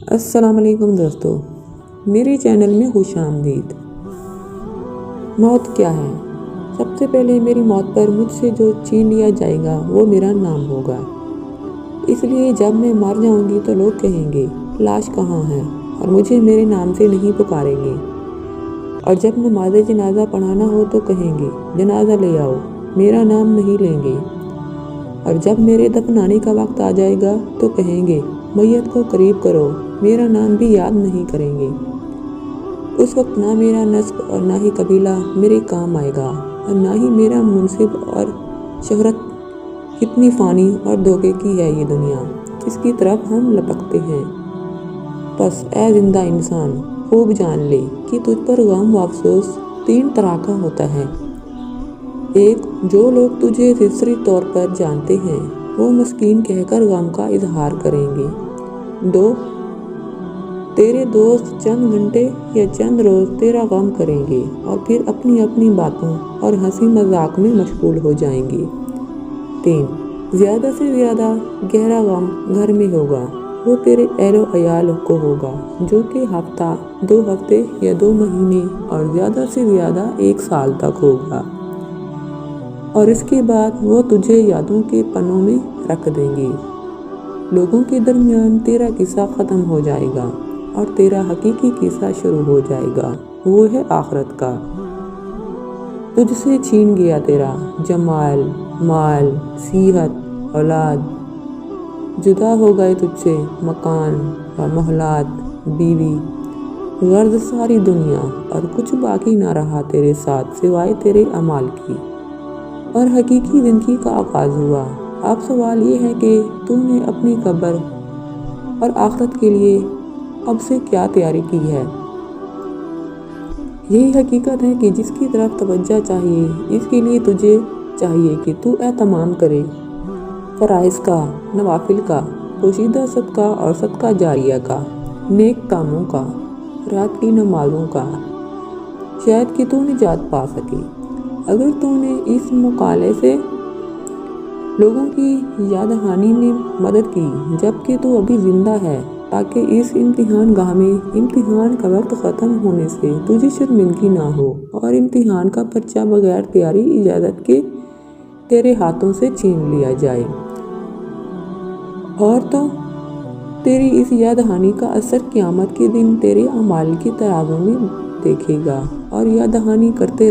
السلام علیکم دوستو، میرے چینل میں خوش آمدید۔ موت کیا ہے؟ سب سے پہلے میری موت پر مجھ سے جو چھین لیا جائے گا وہ میرا نام ہوگا۔ اس لیے جب میں مر جاؤں گی تو لوگ کہیں گے لاش کہاں ہے، اور مجھے میرے نام سے نہیں پکاریں گے۔ اور جب نماز جنازہ پڑھانا ہو تو کہیں گے جنازہ لے آؤ، میرا نام نہیں لیں گے۔ اور جب میرے دفنانے کا وقت آ جائے گا تو کہیں گے میت کو قریب کرو، میرا نام بھی یاد نہیں کریں گے۔ اس وقت نہ میرا نسب اور نہ ہی قبیلہ میرے کام آئے گا، اور نہ ہی میرا منصب اور شہرت۔ کتنی فانی اور دھوکے کی ہے یہ دنیا جس کی طرف ہم لپکتے ہیں۔ بس اے زندہ انسان، خوب جان لے کہ تجھ پر غم و افسوس تین طرح کا ہوتا ہے۔ ایک، جو لوگ تجھے فطری طور پر جانتے ہیں وہ مسکین کہہ کر غم کا اظہار کریں گے۔ دو، تیرے دوست چند گھنٹے یا چند روز تیرا غم کریں گے اور پھر اپنی اپنی باتوں اور ہنسی مذاق میں مشغول ہو جائیں گے۔ تین، زیادہ سے زیادہ گہرا غم گھر میں ہوگا، وہ تیرے اہل و عیال کو ہوگا، جو کہ ہفتہ، 2 ہفتے یا 2 مہینے اور زیادہ سے زیادہ 1 سال تک ہوگا۔ اور اس کے بعد وہ تجھے یادوں کے پنوں میں رکھ دیں گے۔ لوگوں کے درمیان تیرا قصہ ختم ہو جائے گا اور تیرا حقیقی قصہ شروع ہو جائے گا، وہ ہے آخرت کا۔ تجھ سے چھین گیا تیرا جمال، مال، صحت، اولاد۔ جدا ہو گئے تجھ سے مکان و محلات، بیوی، غرض ساری دنیا، اور کچھ باقی نہ رہا تیرے ساتھ سوائے تیرے اعمال کی۔ اور حقیقی زندگی کا آغاز ہوا۔ اب سوال یہ ہے کہ تم نے اپنی قبر اور آخرت کے لیے اب سے کیا تیاری کی ہے؟ یہی حقیقت ہے کہ جس کی طرف توجہ چاہیے، اس کے لیے تجھے چاہیے کہ تو اہتمام کرے فرائض کا، نوافل کا، پوشیدہ صدقہ اور صدقہ جاریہ کا، نیک کاموں کا، رات کی نمازوں کا، شاید کہ تو نجات پا سکے۔ اگر تو نے اس مقالے سے لوگوں کی یاد دہانی میں مدد کی جبکہ تو ابھی زندہ ہے، تاکہ اس امتحان گاہ میں امتحان کا وقت ختم ہونے سے تجھے شرمندگی نہ ہو اور امتحان کا پرچہ بغیر تیاری اجازت کے تیرے ہاتھوں سے چھین لیا جائے، اور تو تیری اس یاد دہانی کا اثر قیامت کے دن تیرے اعمال کے ترازو میں دیکھے گا۔ اور یاد دہانی کرتے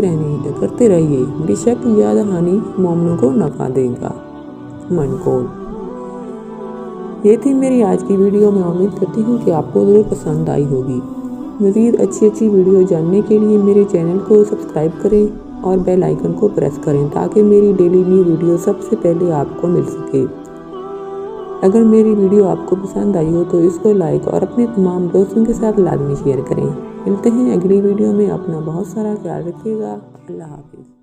رہیے، بے شک یاد دہانی مومنوں کو نفع دے گا۔ منقول۔ یہ تھی میری آج کی ویڈیو۔ میں امید کرتی ہوں کہ آپ کو ضرور پسند آئی ہوگی۔ مزید اچھی ویڈیو جاننے کے لیے میرے چینل کو سبسکرائب کریں اور بیل آئیکن کو پریس کریں تاکہ میری ڈیلی نیو ویڈیو سب سے پہلے آپ کو مل سکے۔ اگر میری ویڈیو آپ کو پسند آئی ہو تو اس کو لائک اور اپنے تمام دوستوں کے ساتھ لازمی شیئر کریں۔ ملتے ہیں اگلی ویڈیو میں، اپنا بہت سارا خیال رکھیے گا۔ اللہ حافظ۔